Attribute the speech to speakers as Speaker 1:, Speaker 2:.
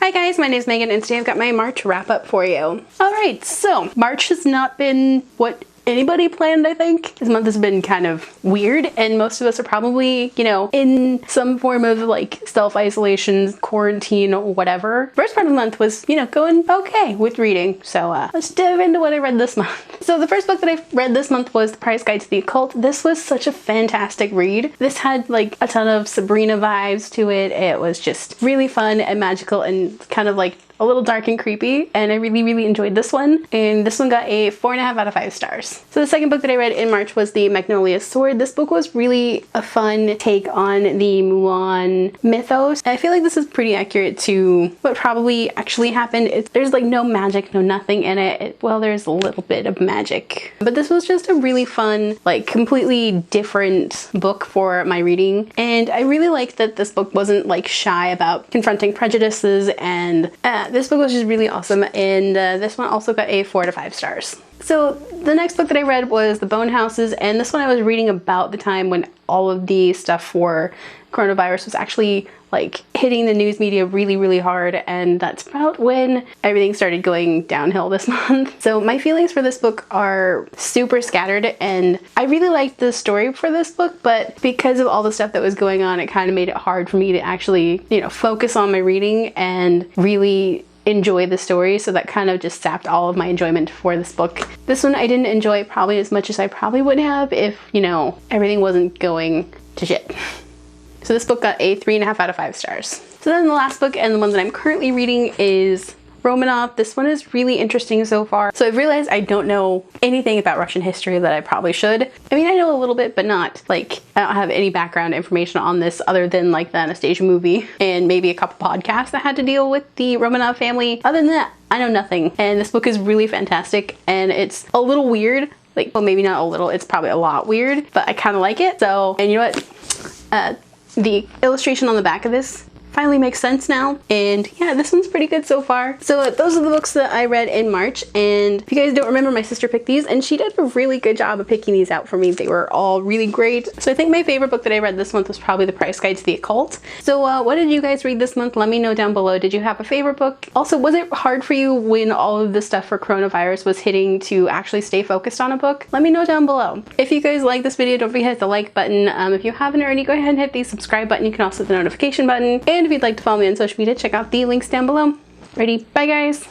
Speaker 1: Hi guys, my name is Megan and today I've got my March wrap up for you. Alright, so March has not been what anybody planned, I think. This month has been kind of weird and most of us are probably, you know, in some form of like self-isolation, quarantine, or whatever. First part of the month was, you know, going okay with reading. So let's dive into what I read this month. So the first book that I read this month was The Price Guide to the Occult. This was such a fantastic read. This had like a ton of Sabrina vibes to it. It was just really fun and magical and kind of like a little dark and creepy, and I really enjoyed this one. And this one got a 4.5 out of 5 stars. So the second book that I read in March was The Magnolia Sword. This book was really a fun take on the Mulan mythos. I feel like this is pretty accurate to what probably actually happened. There's like no magic, no nothing in it. Well, there's a little bit of magic. But this was just a really fun, like completely different book for my reading. And I really liked that this book wasn't like shy about confronting prejudices, and this book was just really awesome, and this one also got a 4 out of 5 stars. So the next book that I read was The Bone Houses, and this one I was reading about the time when all of the stuff for coronavirus was actually like hitting the news media really hard, and that's about when everything started going downhill this month. So my feelings for this book are super scattered, and I really liked the story for this book, but because of all the stuff that was going on, it kind of made it hard for me to actually, you know, focus on my reading and really enjoy the story. So that kind of just sapped all of my enjoyment for this book. This one I didn't enjoy probably as much as I probably would have if, you know, everything wasn't going to shit. So this book got a 3.5 out of 5 stars. So then the last book, and the one that I'm currently reading, is Romanov. This one is really interesting so far. So I've realized I don't know anything about Russian history that I probably should. I mean, I know a little bit, but not like, I don't have any background information on this other than like the Anastasia movie and maybe a couple podcasts that had to deal with the Romanov family. Other than that, I know nothing. And this book is really fantastic, and it's a little weird. Like, well, maybe not a little, it's probably a lot weird, but I kind of like it. So, and you know what? The illustration on the back of this finally makes sense now, and yeah, this one's pretty good so far. So those are the books that I read in March, and if you guys don't remember, my sister picked these and she did a really good job of picking these out for me. They were all really great. So I think my favorite book that I read this month was probably The Price Guide to the Occult. So what did you guys read this month? Let me know down below. Did you have a favorite book? Also, was it hard for you when all of the stuff for coronavirus was hitting to actually stay focused on a book? Let me know down below. If you guys like this video, don't forget to hit the like button. If you haven't already, go ahead and hit the subscribe button. You can also hit the notification button, and if you'd like to follow me on social media, check out the links down below. Ready? Bye guys!